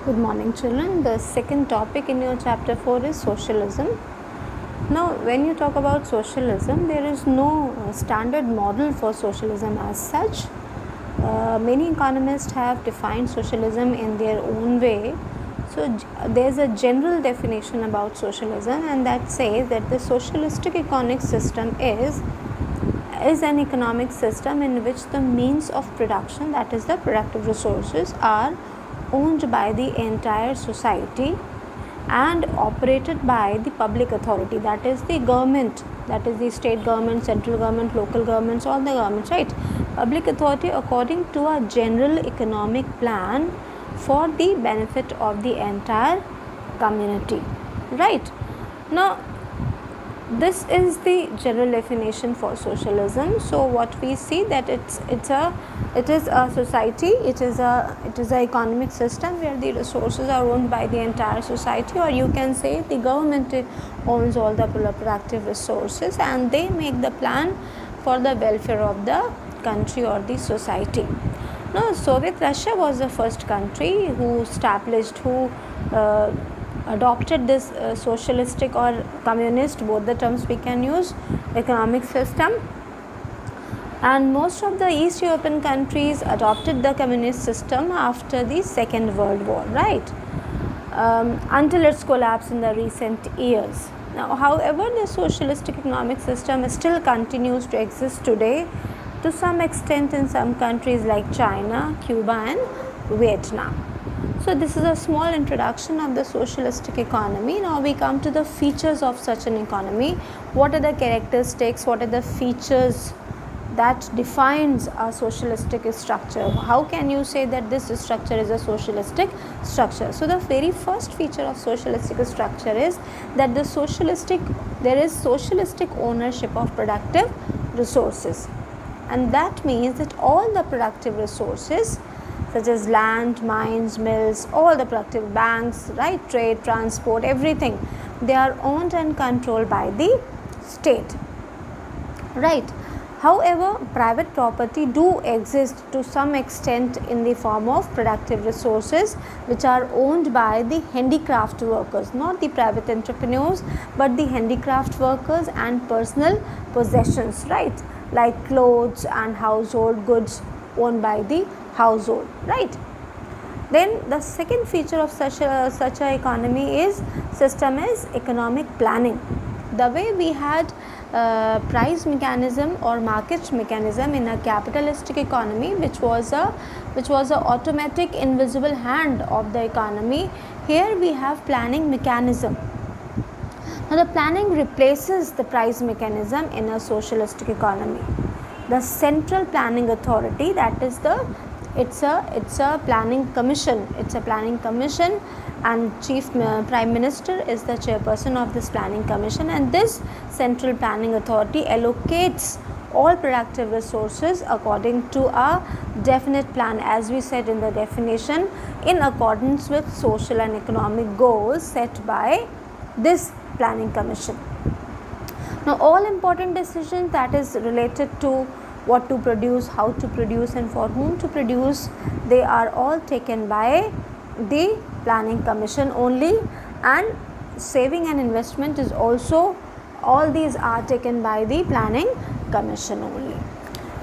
Good morning, children. The second topic in your chapter 4 is socialism. Now, when you talk about socialism, there is no standard model for socialism as such. Many economists have defined socialism in their own way. So, there's a general definition about socialism, and that says that the socialistic economic system is an economic system in which the means of production, that is the productive resources, are owned by the entire society and operated by the public authority, that is the government, that is the state government, central government, local governments, all the governments, right? Public authority according to a general economic plan for the benefit of the entire community, right? Now, this is the general definition for socialism. So what we see that it is a society, it is a economic system where the resources are owned by the entire society, or you can say the government owns all the productive resources and they make the plan for the welfare of the country or the society. Now, Soviet Russia was the first country who adopted this socialistic or communist, both the terms we can use, economic system, and most of the East European countries adopted the communist system after the Second World War, right? Until its collapse in the recent years. Now, however, the socialistic economic system still continues to exist today to some extent in some countries like China, Cuba and Vietnam. So, this is a small introduction of the socialistic economy. Now, we come to the features of such an economy. What are the characteristics? What are the features that defines a socialistic structure? How can you say that this structure is a socialistic structure? So, the very first feature of socialistic structure is that there is socialistic ownership of productive resources, and that means that all the productive resources such as land, mines, mills, all the productive, banks, right, trade, transport, everything, they are owned and controlled by the state, right? However, private property do exist to some extent in the form of productive resources which are owned by the handicraft workers, not the private entrepreneurs, but the handicraft workers and personal possessions, right, like clothes and household goods owned by the household, right? Then the second feature of such a economy system is economic planning. The way we had price mechanism or market mechanism in a capitalistic economy, which was a automatic invisible hand of the economy, here we have planning mechanism. Now, the planning replaces the price mechanism in a socialistic economy. The central planning authority, that is it's a planning commission. It's a planning commission, and chief prime minister is the chairperson of this planning commission, and this central planning authority allocates all productive resources according to a definite plan, as we said in the definition, in accordance with social and economic goals set by this planning commission. Now, all important decisions that is related to what to produce, how to produce and for whom to produce, they are all taken by the planning commission only, and saving and investment is also, all these are taken by the planning commission only.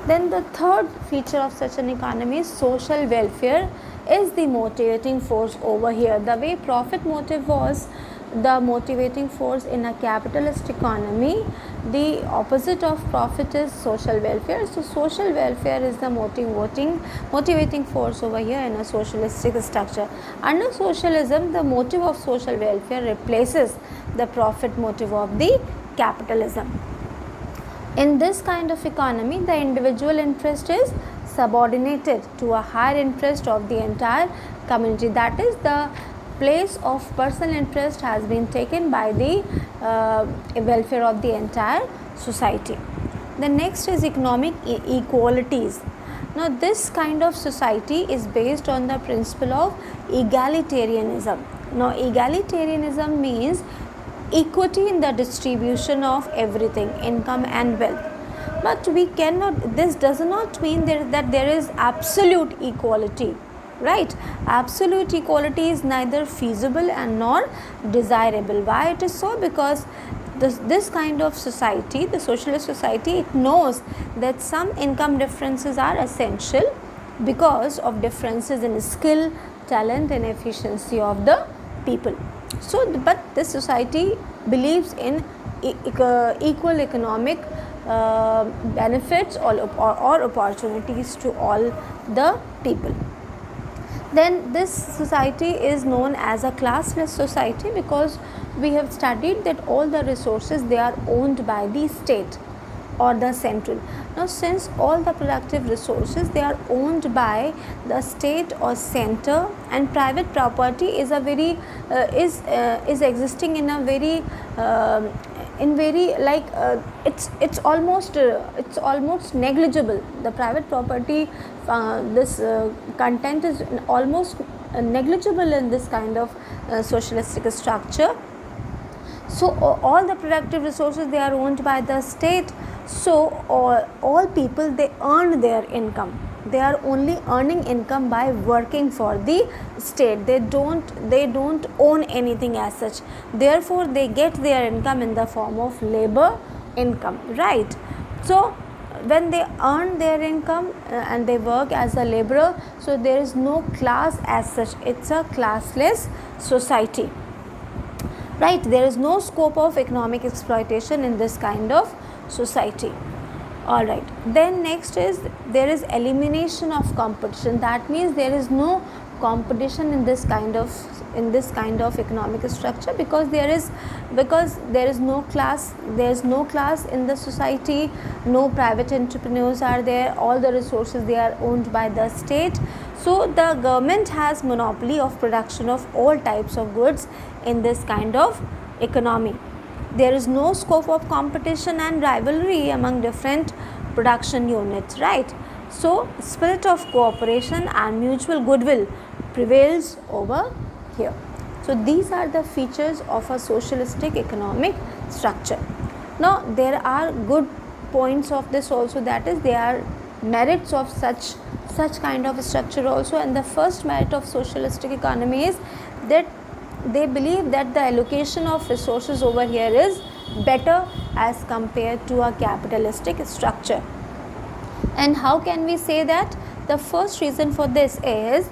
Then the third feature of such an economy is social welfare is the motivating force over here. The way profit motive was the motivating force in a capitalist economy, the opposite of profit is social welfare. So, social welfare is the motivating force over here in a socialistic structure. Under socialism, the motive of social welfare replaces the profit motive of the capitalism. In this kind of economy, the individual interest is subordinated to a higher interest of the entire community, that is the place of personal interest has been taken by the welfare of the entire society. The next is economic equalities. Now, this kind of society is based on the principle of egalitarianism. Now, egalitarianism means equity in the distribution of everything, income and wealth. But we cannot, this does not mean that there is absolute equality. right? Absolute equality is neither feasible and nor desirable. Why it is so? Because this kind of society, the socialist society, it knows that some income differences are essential because of differences in skill, talent and efficiency of the people. So but this society believes in equal economic benefits or opportunities to all the people. Then this society is known as a classless society because we have studied that all the resources, they are owned by the state or the central. Now since all the productive resources, they are owned by the state or center, and private property is a very is existing in a very it's almost negligible. The private property this content is almost negligible in this kind of socialistic structure. So all the productive resources, they are owned by the state. So all people, they earn their income. They are only earning income by working for the state. They don't own anything as such. Therefore they get their income in the form of labor income, right? So when they earn their income and they work as a laborer, so there is no class as such. It's a classless society, right? There is no scope of economic exploitation in this kind of society. All right, then next is there is elimination of competition. That means there is no competition in this kind of economic structure, because there is no class, there is no class in the society. No private entrepreneurs are there. All the resources, they are owned by the state. So the government has monopoly of production of all types of goods in this kind of economy. There is no scope of competition and rivalry among different production units, right? So spirit of cooperation and mutual goodwill prevails over here. So these are the features of a socialistic economic structure. Now there are good points of this also, that is there are merits of such kind of structure also. And the first merit of socialistic economy is that they believe that the allocation of resources over here is better as compared to a capitalistic structure. And how can we say that? The first reason for this is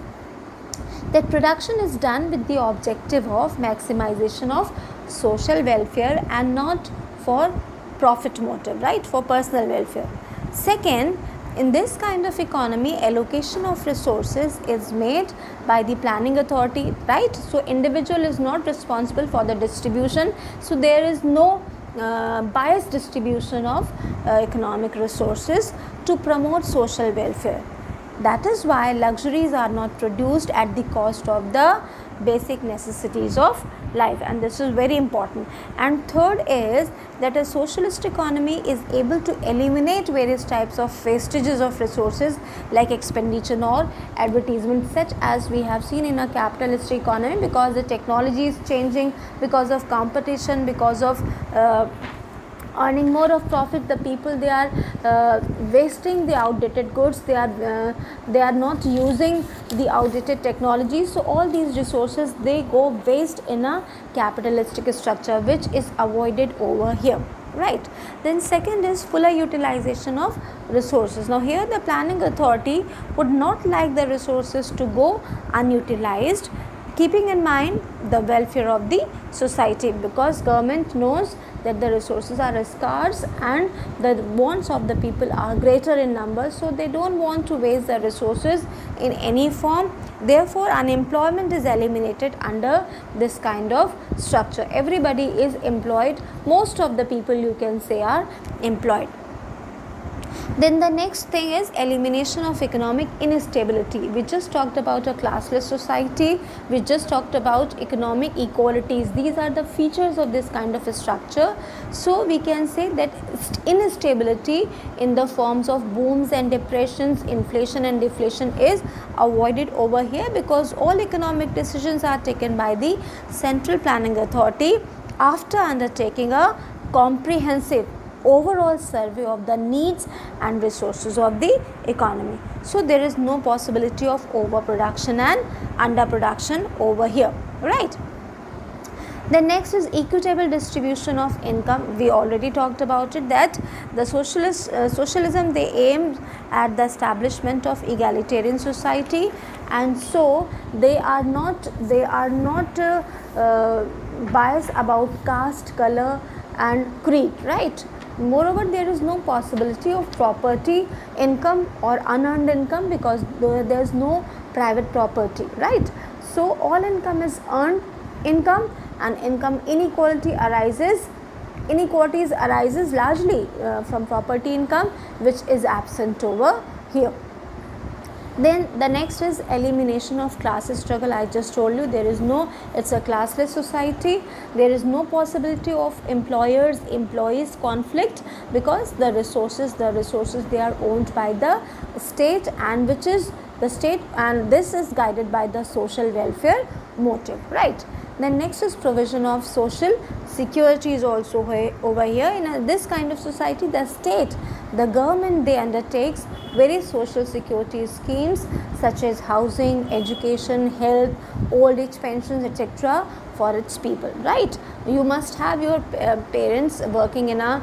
that production is done with the objective of maximization of social welfare and not for profit motive, right? For personal welfare. Second, in this kind of economy, allocation of resources is made by the planning authority, right? So individual is not responsible for the distribution. So there is no biased distribution of economic resources to promote social welfare. That is why luxuries are not produced at the cost of the basic necessities of life, and this is very important. And third is that a socialist economy is able to eliminate various types of wastages of resources like expenditure or advertisement, such as we have seen in a capitalist economy, because the technology is changing, because of competition, because of earning more of profit. The people, they are wasting the outdated goods, they are not using the outdated technology. So all these resources, they go waste in a capitalistic structure, which is avoided over here, right? Then second is fuller utilization of resources. Now here the planning authority would not like the resources to go unutilized, keeping in mind the welfare of the society, because government knows that the resources are scarce and the wants of the people are greater in number, so they don't want to waste the resources in any form. Therefore unemployment is eliminated under this kind of structure. Everybody is employed, most of the people, you can say, are employed. Then the next thing is elimination of economic instability. We just talked about a classless society, we just talked about economic equalities. These are the features of this kind of a structure. So we can say that instability in the forms of booms and depressions, inflation and deflation is avoided over here, because all economic decisions are taken by the central planning authority after undertaking a comprehensive, right, analysis of the overall survey of the needs and resources of the economy. So there is no possibility of overproduction and underproduction over here, right? The next is equitable distribution of income. We already talked about it, that the socialism, they aimed at the establishment of egalitarian society, and so they are not biased about caste, color and creed, right? Moreover, there is no possibility of property income or unearned income, because there is no private property, right? So all income is earned income, and income inequalities arises largely from property income, which is absent over here. Then the next is elimination of class struggle. I just told you, it's a classless society. There is no possibility of employees conflict, because the resources they are owned by the state, and which is the state, and this is guided by the social welfare motive, right? Then next is provision of social security is also over here. In this kind of society, the government, they undertakes various social security schemes such as housing, education, health, old age pensions, etc. for its people, right? You must have your parents working in a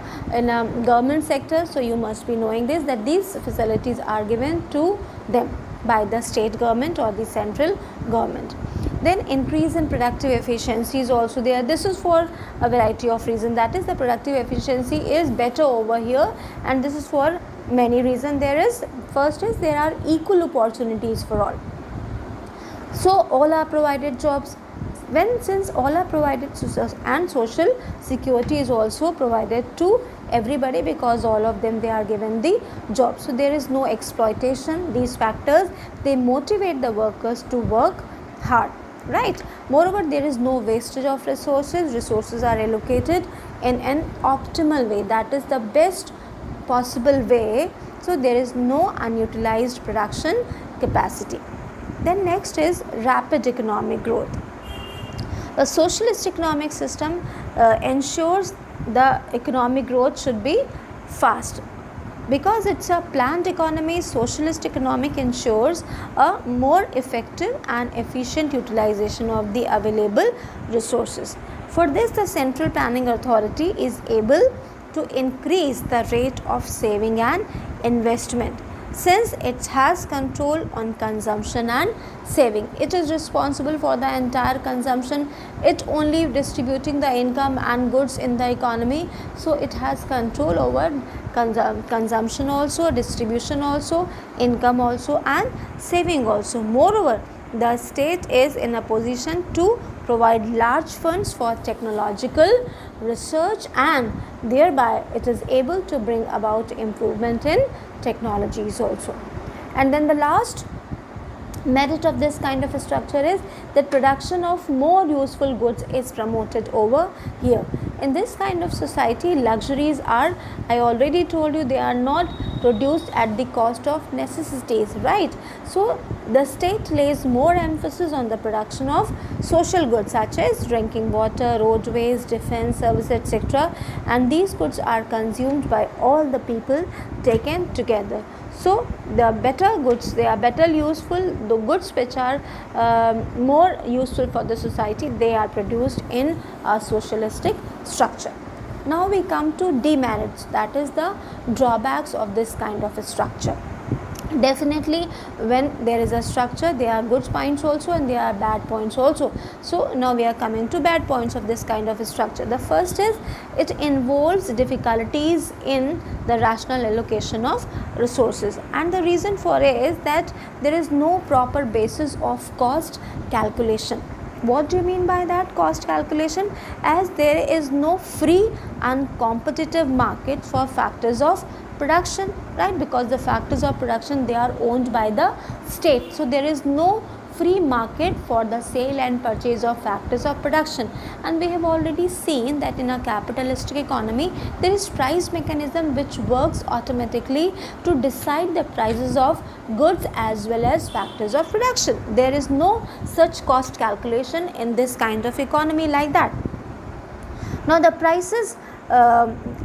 government sector, so you must be knowing this, that these facilities are given to them by the state government or the central government. Then increase in productive efficiency is also there. This is for a variety of reasons. That is, the productive efficiency is better over here, and this is for many reasons. First is there are equal opportunities for all. So all are provided jobs. Since all are provided, and social security is also provided to everybody, because all of them, they are given the job. So there is no exploitation. These factors, they motivate the workers to work hard, right? Moreover, there is no wastage of resources are allocated in an optimal way, that is the best possible way. So there is no unutilized production capacity. Then next is rapid economic growth. A socialist economic system ensures the economic growth should be fast. Because it's a planned economy, socialist economic ensures a more effective and efficient utilization of the available resources. For this, the Central Planning Authority is able to increase the rate of saving and investment. Since it has control on consumption and saving, it is responsible for the entire consumption. It only distributing the income and goods in the economy, so it has control over consumption also, distribution also, income also, and saving also. Moreover, the state is in a position to provide large funds for technological research, and thereby it is able to bring about improvement in technologies also. And then the last merit of this kind of a structure is that production of more useful goods is promoted over here. In this kind of society, luxuries are, I already told you, they are not produced at the cost of necessities, right? So the state lays more emphasis on the production of social goods such as drinking water, roadways, defense service, etc. And these goods are consumed by all the people taken together. So the better goods, they are better useful. The goods which are more useful for the society, they are produced in a socialistic structure. Now we come to demerits, that is the drawbacks of this kind of a structure. Definitely, when there is a structure, there are good points also and there are bad points also. So now we are coming to bad points of this kind of a structure. The first is it involves difficulties in the rational allocation of resources, and the reason for it is that there is no proper basis of cost calculation. What do you mean by that, cost calculation? As there is no free and competitive market for factors of production, right? Because the factors of production, they are owned by the state, so there is no free market for the sale and purchase of factors of production. And we have already seen that in a capitalistic economy, there is price mechanism which works automatically to decide the prices of goods as well as factors of production. There is no such cost calculation in this kind of economy like that. Now the prices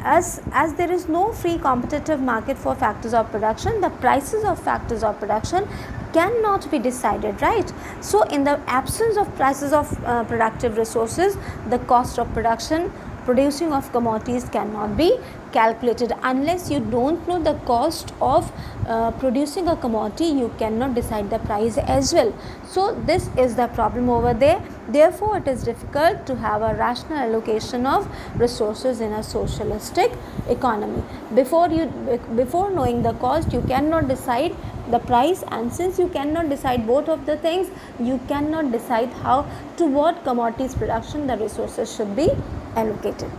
as there is no free competitive market for factors of production, the prices of factors of production cannot be decided, right? So in the absence of prices of productive resources, the cost of producing of commodities cannot be calculated. Unless you don't know the cost of producing a commodity, you cannot decide the price as well. So this is the problem over there. Therefore it is difficult to have a rational allocation of resources in a socialistic economy. Before knowing the cost, you cannot decide the price, and since you cannot decide both of the things, you cannot decide how to what commodities production the resources should be allocated.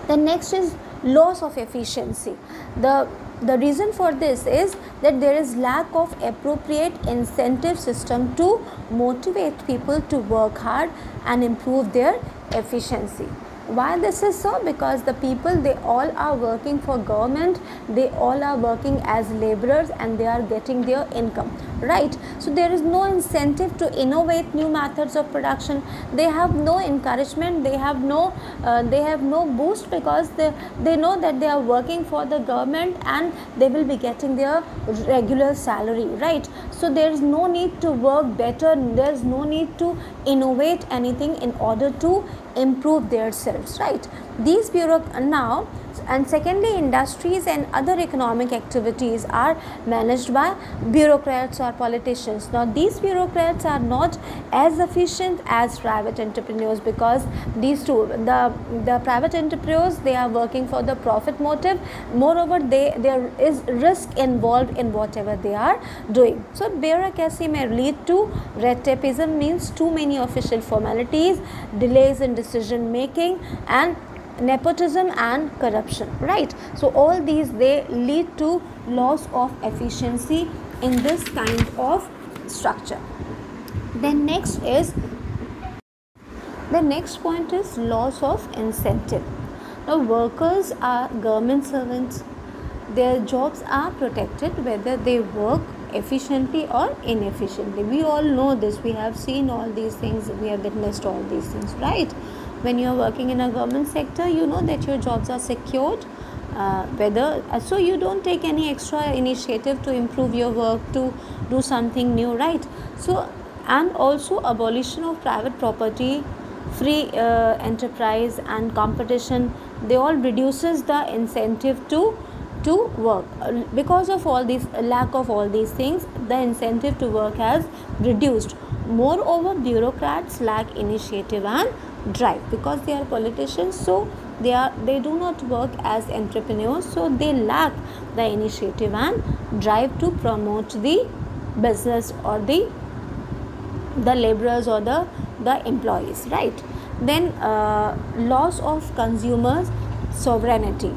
The next is loss of efficiency. The reason for this is that there is lack of appropriate incentive system to motivate people to work hard and improve their efficiency. Why this is so? Because the people, they all are working for government, they all are working as laborers, and they are getting their income, right? So there is no incentive to innovate new methods of production. They have no encouragement, they have no boost, because they know that they are working for the government and they will be getting their regular salary, right? So there is no need to work better, there is no need to innovate anything in order to improve themselves, right? These now, and secondly, industries and other economic activities are managed by bureaucrats or politicians. Now these bureaucrats are not as efficient as private entrepreneurs, because these two, the private entrepreneurs, they are working for the profit motive. Moreover, there is risk involved in whatever they are doing. So bureaucracy may lead to red tapeism, means too many official formalities, delays in decision making, and nepotism and corruption, right? So all these, they lead to loss of efficiency in this kind of structure. Then next point is loss of incentive. Now workers are government servants, their jobs are protected whether they work efficiently or inefficiently. We all know this, we have seen all these things, we have witnessed all these things, right? When you are working in a government sector, you know that your jobs are secured, so you don't take any extra initiative to improve your work, to do something new, right? So, and also abolition of private property, free enterprise and competition, they all reduces the incentive to work. Because of all these, lack of all these things, the incentive to work has reduced. Moreover, bureaucrats lack initiative and drive, because they are politicians, so they do not work as entrepreneurs, so they lack the initiative and drive to promote the business or the laborers or the employees, right? Then loss of consumers' sovereignty.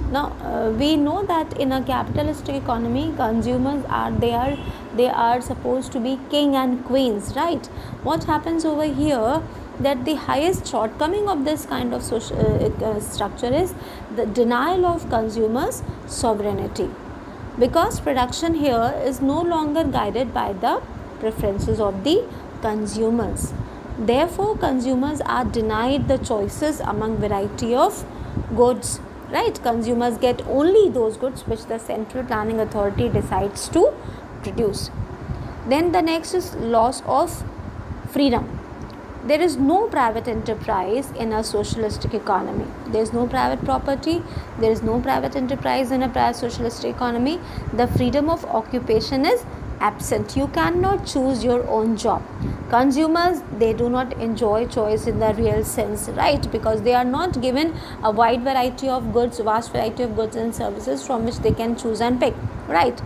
Now we know that in a capitalistic economy, consumers are supposed to be king and queens, right? What happens over here, that the highest shortcoming of this kind of social structure is the denial of consumers' sovereignty, because production here is no longer guided by the preferences of the consumers. Therefore consumers are denied the choices among variety of goods, right? Consumers get only those goods which the central planning authority decides to produce. Then the next is loss of freedom. There is no private enterprise in a socialistic economy. There is no private property, there is no private enterprise in a socialistic economy. The freedom of occupation is absent. You cannot choose your own job. Consumers, they do not enjoy choice in the real sense, right? Because they are not given a wide variety of goods, vast variety of goods and services from which they can choose and pick, right?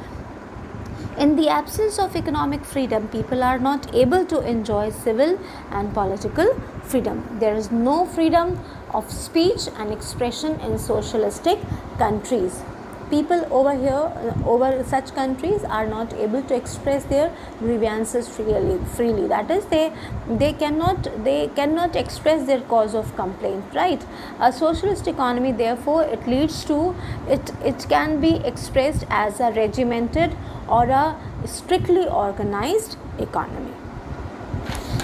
In the absence of economic freedom, people are not able to enjoy civil and political freedom. There is no freedom of speech and expression in socialistic countries. People over such countries are not able to express their grievances freely. That is, they cannot express their cause of complaint, right? A socialist economy, therefore, it leads to it can be expressed as a regimented or a strictly organized economy.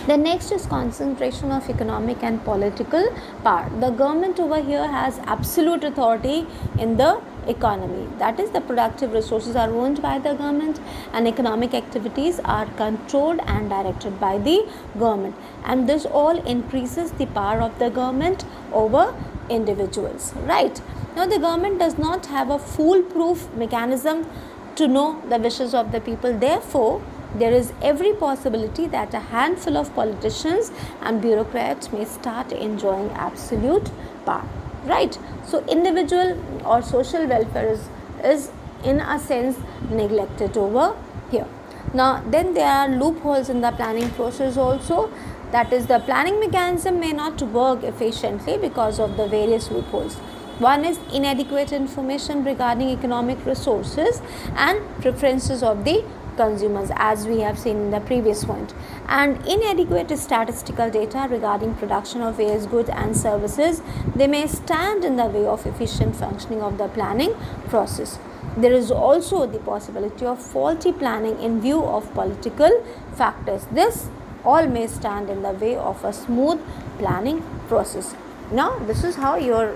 The next is concentration of economic and political power. The government over here has absolute authority in the economy. That is, the productive resources are owned by the government and economic activities are controlled and directed by the government. And this all increases the power of the government over individuals, right? Now, the government does not have a foolproof mechanism to know the wishes of the people. Therefore, there is every possibility that a handful of politicians and bureaucrats may start enjoying absolute power, right? So individual or social welfare is in a sense neglected over here. Now then there are loopholes in the planning process also. That is, the planning mechanism may not work efficiently because of the various loopholes. One is inadequate information regarding economic resources and preferences of the consumers, as we have seen in the previous point, and inadequate statistical data regarding production of various goods and services. They may stand in the way of efficient functioning of the planning process. There is also the possibility of faulty planning in view of political factors. This all may stand in the way of a smooth planning process. Now, this is how your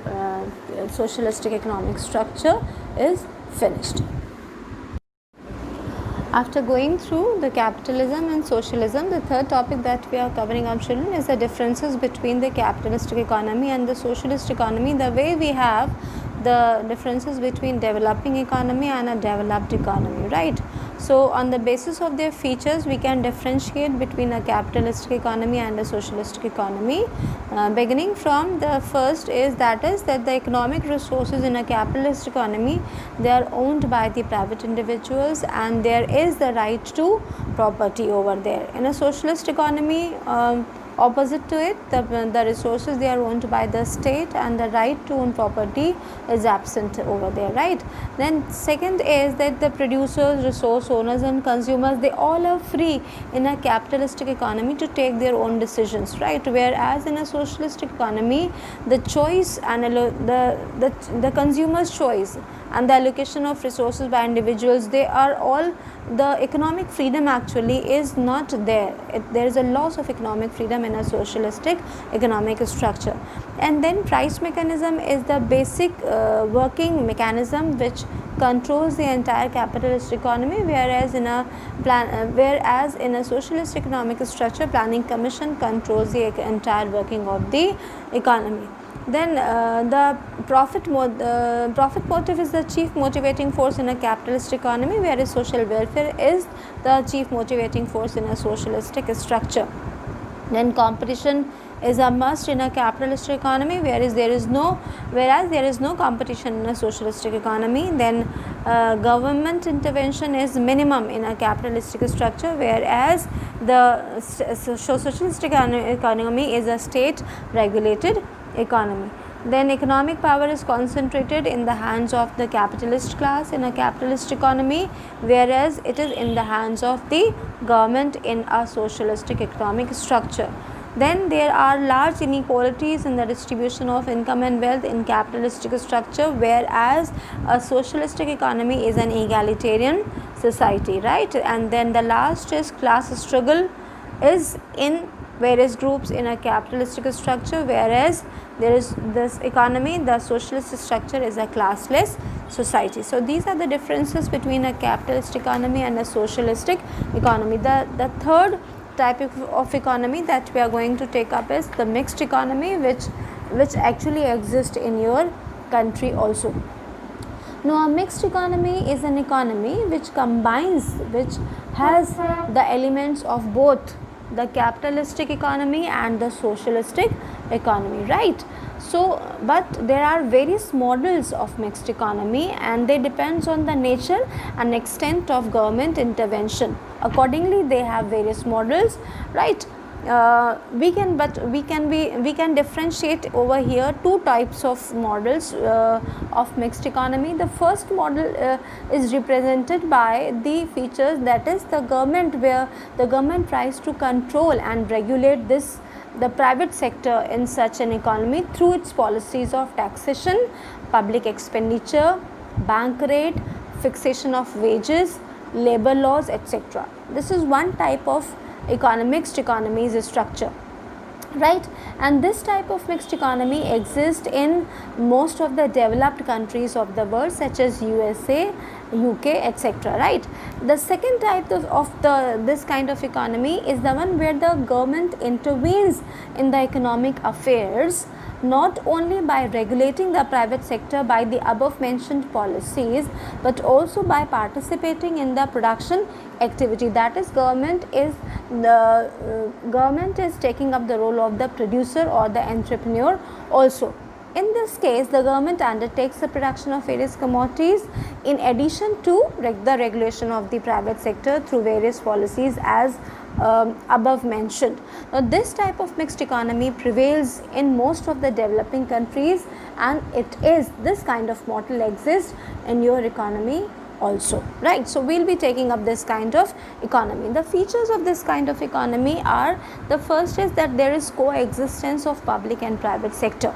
socialistic economic structure is finished. After going through the capitalism and socialism, the third topic that we are covering up, children, is the differences between the capitalistic economy and the socialist economy. The way we have the differences between developing economy and a developed economy, right? So on the basis of their features, we can differentiate between a capitalistic economy and a socialistic economy. Beginning from the first is that the economic resources in a capitalist economy, they are owned by the private individuals and there is the right to property over there. In a socialist economy, opposite to it, the resources, they are owned by the state and the right to own property is absent over there, right? Then second is that the producers, resource owners and consumers, they all are free in a capitalistic economy to take their own decisions, right? Whereas in a socialistic economy, the choice and the consumer's choice and the allocation of resources by individuals, they are all, the economic freedom actually is not there. There is a loss of economic freedom in a socialistic economic structure. And then price mechanism is the basic working mechanism which controls the entire capitalist economy, whereas in a socialist economic structure, planning commission controls the entire working of the economy. Then the profit motive is the chief motivating force in a capitalist economy, whereas social welfare is the chief motivating force in a socialistic structure. Then competition is a must in a capitalist economy, whereas there is no competition in a socialistic economy. Then government intervention is minimum in a capitalistic structure, whereas the socialistic economy is a state regulated economy. Then economic power is concentrated in the hands of the capitalist class in a capitalist economy, whereas it is in the hands of the government in a socialistic economic structure. Then there are large inequalities in the distribution of income and wealth in capitalistic structure, whereas a socialistic economy is an egalitarian society, right? And then the last is class struggle is in various groups in a capitalistic structure, whereas there is this economy, the socialist structure is a classless society. So these are the differences between a capitalist economy and a socialistic economy. The third type of economy that we are going to take up is the mixed economy, which actually exists in your country also. Now, a mixed economy is an economy which has the elements of both the capitalistic economy and the socialistic economy, right? So, but there are various models of mixed economy and they depends on the nature and extent of government intervention. Accordingly, they have various models, right? We can differentiate over here two types of models of mixed economy. The first model is represented by the features, that is the government, where the government tries to control and regulate the private sector in such an economy through its policies of taxation, public expenditure, bank rate, fixation of wages, labor laws, etc. This is one type of mixed economies structure, right? And this type of mixed economy exists in most of the developed countries of the world, such as USA, UK, etc., right? The second type of this kind of economy is the one where the government intervenes in the economic affairs, not only by regulating the private sector by the above mentioned policies, but also by participating in the production activity. That is, government is taking up the role of the producer or the entrepreneur also. In this case, the government undertakes the production of various commodities in addition to the regulation of the private sector through various policies as above mentioned. Now, this type of mixed economy prevails in most of the developing countries, and this kind of model exists in your economy also, right? So, we will be taking up this kind of economy. The features of this kind of economy are, the first is that there is coexistence of public and private sector.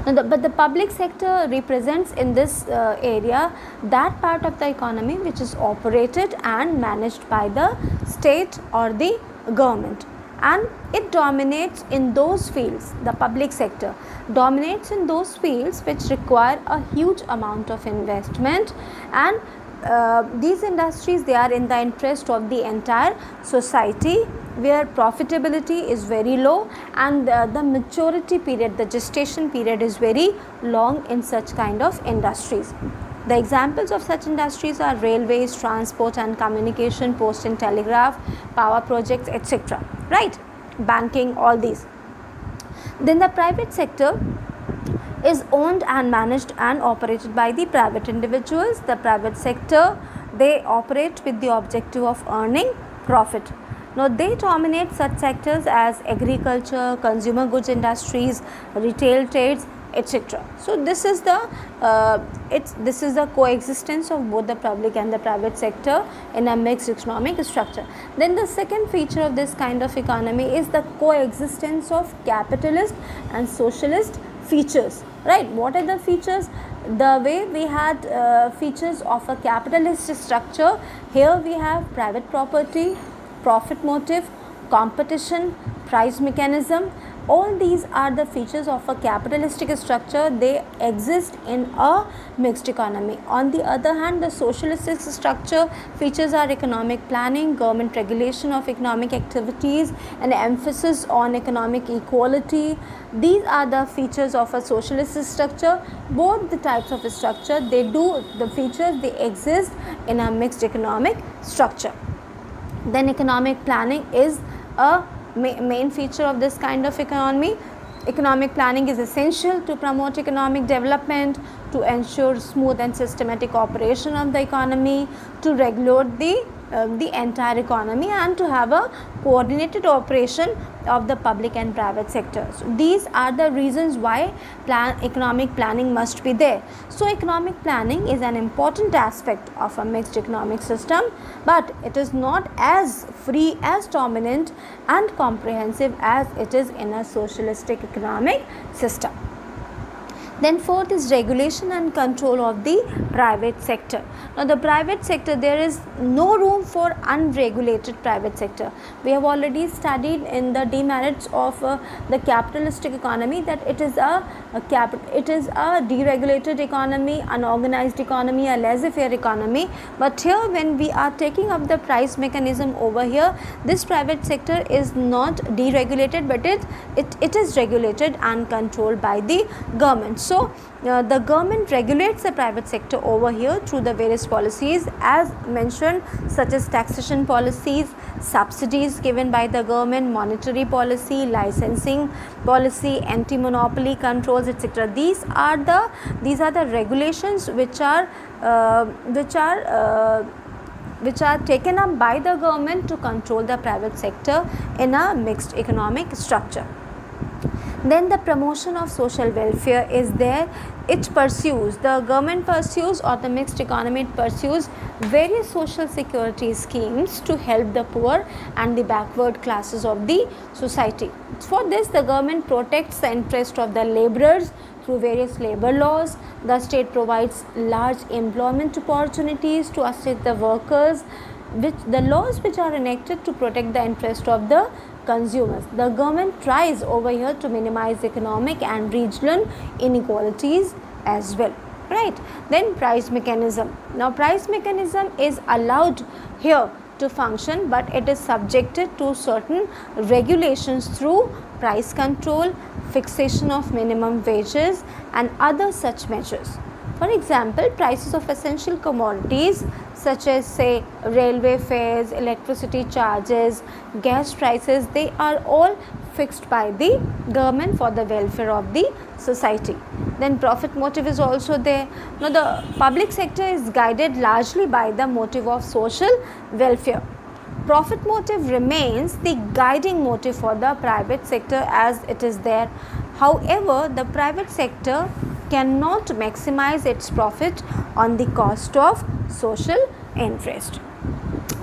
But the public sector represents in this area that part of the economy which is operated and managed by the state or the government, and it dominates in those fields. The public sector dominates in those fields which require a huge amount of investment, and these industries, they are in the interest of the entire society, where profitability is very low and the maturity period, the gestation period is very long in such kind of industries. The examples of such industries are railways, transport and communication, post and telegraph, power projects, etc., right? Banking, all these. Then the private sector is owned and managed and operated by the private individuals. The private sector, they operate with the objective of earning profit. Now, they dominate such sectors as agriculture, consumer goods industries, retail trades, etc. So, this is the coexistence of both the public and the private sector in a mixed economic structure. Then the second feature of this kind of economy is the coexistence of capitalist and socialist features, right? What are the features? The way we had features of a capitalist structure, here we have private property, profit motive, competition, price mechanism. All these are the features of a capitalistic structure. They exist in a mixed economy. On the other hand, the socialistic structure features are economic planning, government regulation of economic activities, and emphasis on economic equality. These are the features of a socialist structure. Both the types of structure, they exist in a mixed economic structure. Then economic planning is a main feature of this kind of economy. Economic planning is essential to promote economic development, to ensure smooth and systematic operation of the economy, to regulate the entire economy, and to have a coordinated operation of the public and private sector. So, these are the reasons why economic planning must be there. So, economic planning is an important aspect of a mixed economic system, but it is not as free, as dominant and comprehensive as it is in a socialistic economic system. Then fourth is regulation and control of the private sector. Now, the private sector, there is no room for unregulated private sector. We have already studied in the demerits of the capitalistic economy that it is a deregulated economy, unorganized economy, a laissez-faire economy. But here, when we are taking up the price mechanism over here, this private sector is not deregulated, but it is regulated and controlled by the government. So, the government regulates the private sector over here through the various policies as mentioned, such as taxation policies, subsidies given by the government, monetary policy, licensing policy, anti-monopoly controls, etc. These are the regulations which are taken up by the government to control the private sector in a mixed economic structure. Then the promotion of social welfare is there. The government pursues, or the mixed economy, it pursues various social security schemes to help the poor and the backward classes of the society. For this, the government protects the interest of the laborers through various labor laws. The state provides large employment opportunities to assist the workers. which are enacted to protect the interest of the consumers. The government tries over here to minimize economic and regional inequalities as well, right? Then price mechanism. Now price mechanism is allowed here to function, but it is subjected to certain regulations through price control, fixation of minimum wages and other such measures. For example, prices of essential commodities such as say railway fares, electricity charges, gas prices, they are all fixed by the government for the welfare of the society. Then profit motive is also there. Now the public sector is guided largely by the motive of social welfare. Profit motive remains the guiding motive for the private sector as it is there. However, the private sector cannot maximize its profit on the cost of social interest.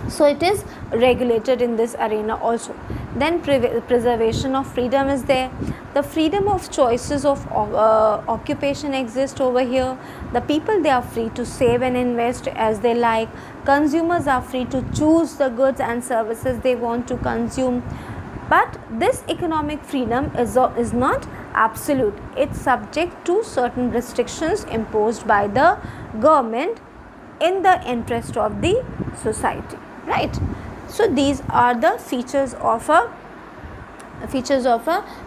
So it is regulated in this arena also. Then preservation of freedom is there. The freedom of choices of occupation exists over here. The people, they are free to save and invest as they like. Consumers are free to choose the goods and services they want to consume. But this economic freedom is not absolute. It's subject to certain restrictions imposed by the government in the interest of the society, right? So these are the features of a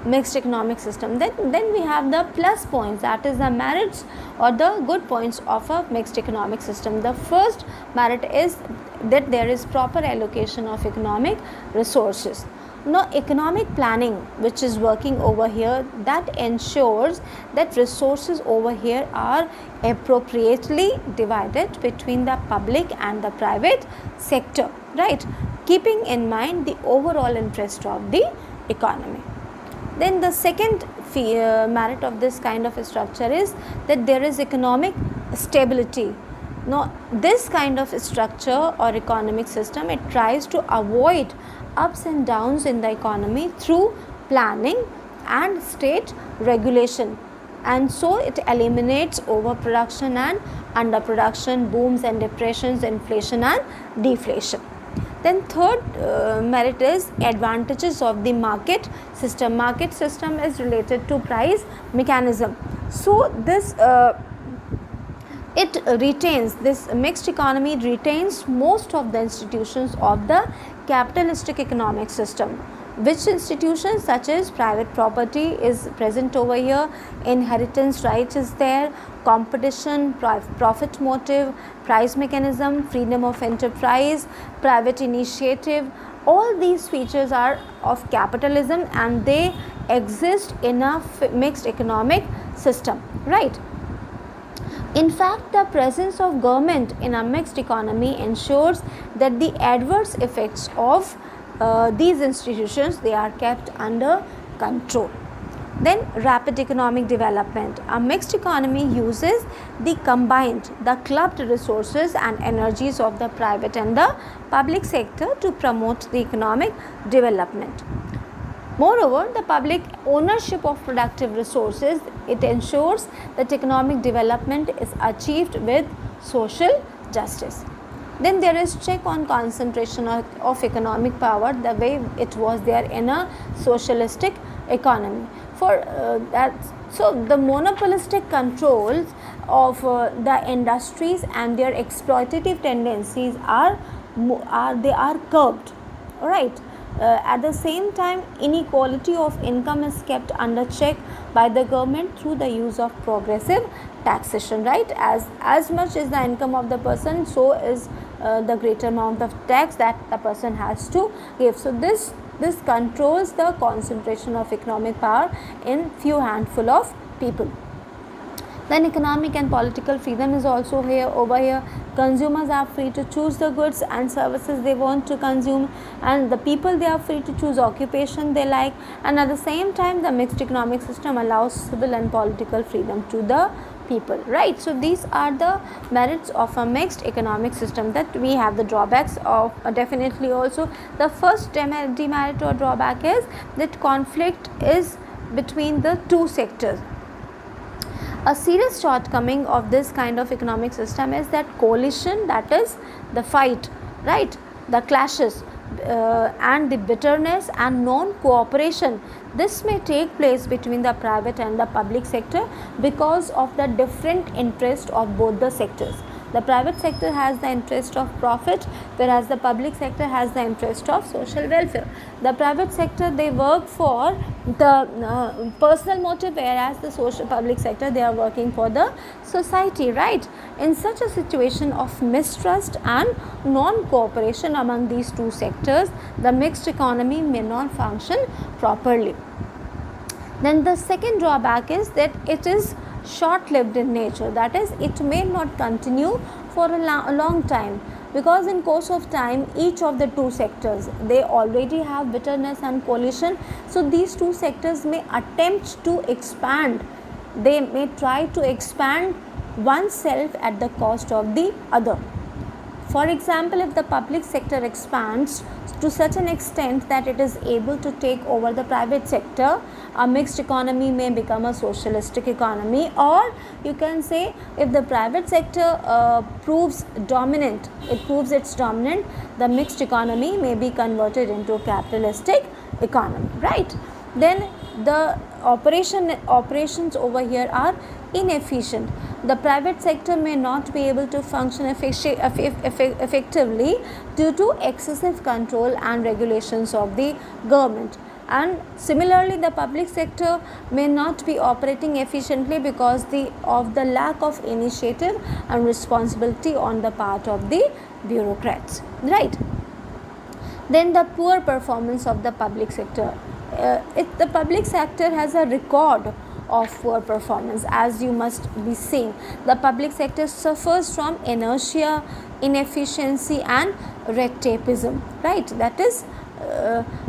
mixed economic system. Then we have the plus points, that is the merits or the good points of a mixed economic system. The first merit is that there is proper allocation of economic resources. Now economic planning, which is working over here, that ensures that resources over here are appropriately divided between the public and the private sector, right, keeping in mind the overall interest of the economy. Then the second merit of this kind of a structure is that there is economic stability. Now this kind of structure or economic system, it tries to avoid ups and downs in the economy through planning and state regulation, and so it eliminates overproduction and underproduction, booms and depressions, inflation and deflation. Then third merit is advantages of the market system. Market system is related to price mechanism. So this this mixed economy retains most of the institutions of the capitalistic economic system. Which institutions? Such as private property is present over here, inheritance rights is there, competition, profit motive, price mechanism, freedom of enterprise, private initiative. All these features are of capitalism and they exist in a mixed economic system, right? In fact, the presence of government in a mixed economy ensures that the adverse effects of these institutions, they are kept under control. Then rapid economic development. A mixed economy uses the clubbed resources and energies of the private and the public sector to promote the economic development. Moreover, the public ownership of productive resources, it ensures that economic development is achieved with social justice. Then there is check on concentration of economic power, the way it was there in a socialistic economy. So the monopolistic controls of the industries and their exploitative tendencies are curbed, right? At the same time, inequality of income is kept under check by the government through the use of progressive taxation, right? As much as the income of the person, so is the greater amount of tax that the person has to give. So this controls the concentration of economic power in few handful of people. Then economic and political freedom is also over here. Consumers are free to choose the goods and services they want to consume, and the people, they are free to choose occupation they like, and at the same time the mixed economic system allows civil and political freedom to the people, right? So these are the merits of a mixed economic system. That we have the drawbacks of definitely also. The first demerit or drawback is that conflict is between the two sectors. A serious shortcoming of this kind of economic system is that coalition, that is the fight, right? the clashes and the bitterness and non-cooperation. This may take place between the private and the public sector because of the different interest of both the sectors. The private sector has the interest of profit, whereas the public sector has the interest of social welfare. The private sector, they work for the personal motive, whereas the social public sector, they are working for the society, right? In such a situation of mistrust and non-cooperation among these two sectors, the mixed economy may not function properly. Then the second drawback is that it is short lived in nature, that is, it may not continue for a long time, because in course of time each of the two sectors, they already have bitterness and coalition. So these two sectors may attempt to expand, they may try to expand oneself at the cost of the other. For example, if the public sector expands to such an extent that it is able to take over the private sector, a mixed economy may become a socialistic economy. Or you can say, if the private sector proves dominant, it proves it's dominant, the mixed economy may be converted into a capitalistic economy, right? Then the operations over here are inefficient. The private sector may not be able to function effectively due to excessive control and regulations of the government. And similarly, the public sector may not be operating efficiently because of the lack of initiative and responsibility on the part of the bureaucrats, right? Then the poor performance of the public sector. The public sector has a record of poor performance, as you must be seeing. The public sector suffers from inertia, inefficiency and red tapeism, right? That is,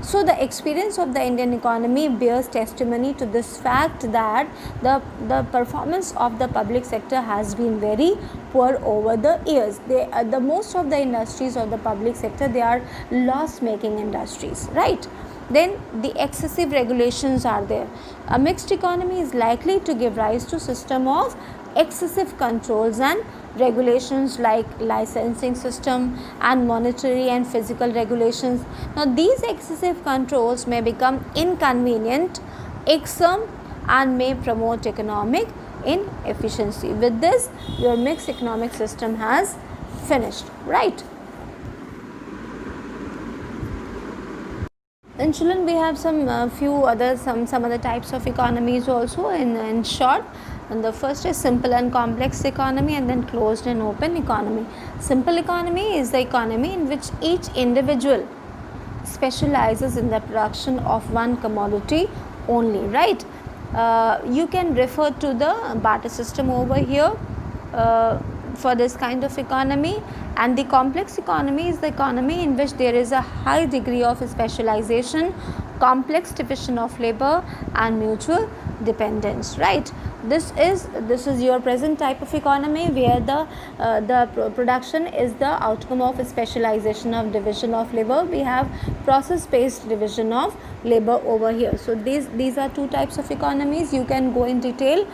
so the experience of the Indian economy bears testimony to this fact, that the performance of the public sector has been very poor over the years. The most of the industries of the public sector, they are loss making industries, right? Then the excessive regulations are there. A mixed economy is likely to give rise to system of excessive controls and regulations like licensing system and monetary and physical regulations. Now these excessive controls may become inconvenient, irksome and may promote economic inefficiency. With this, your mixed economic system has finished, right? In children, we have some other types of economies also in short. And the first is simple and complex economy, and then closed and open economy. Simple economy is the economy in which each individual specializes in the production of one commodity only, right? You can refer to the barter system over here for this kind of economy. And the complex economy is the economy in which there is a high degree of specialization, complex division of labor and mutual dependence, right? This is your present type of economy, where the production is the outcome of a specialization of division of labor. We have process based division of labor over here. So these are two types of economies. You can go in detail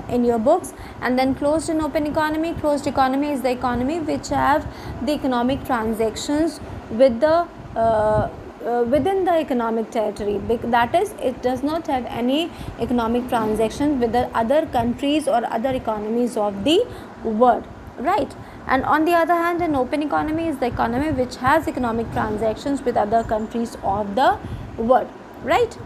in your books. And then closed and open economy. Closed economy is the economy which have the economic transactions with the within the economic territory. That is, it does not have any economic transactions with the other countries or other economies of the world, right? And on the other hand, an open economy is the economy which has economic transactions with other countries of the world, right?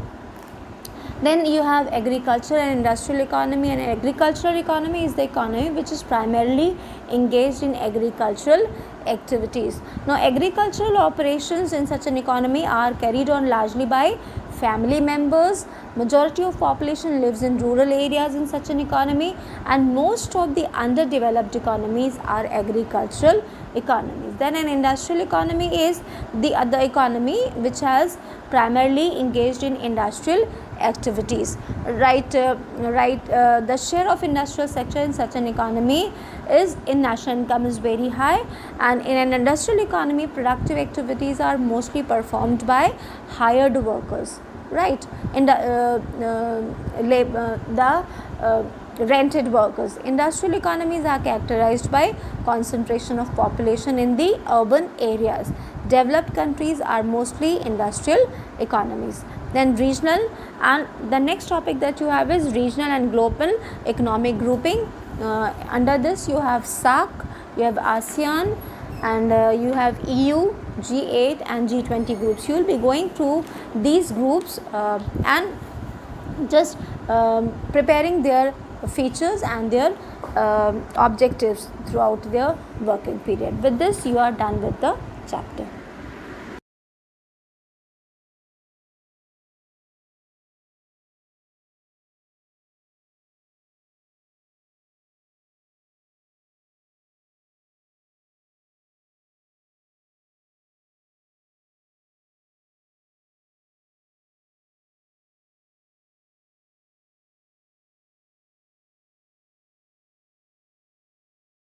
Then you have agricultural and industrial economy. And agricultural economy is the economy which is primarily engaged in agricultural activities. Now agricultural operations in such an economy are carried on largely by family members. Majority of population lives in rural areas in such an economy, and most of the underdeveloped economies are agricultural economies. Then an industrial economy is the other economy which has primarily engaged in industrial activities, right? The share of industrial sector in such an economy is in national income is very high, and in an industrial economy productive activities are mostly performed by hired workers, right? In the rented workers. Industrial economies are characterized by concentration of population in the urban areas. Developed countries are mostly industrial economies. Then regional, and the next topic that you have is regional and global economic grouping. Under this you have SAARC, you have ASEAN, and you have EU, G8 and G20 groups. You will be going through these groups and just preparing their features and their objectives throughout their working period. With this you are done with the chapter.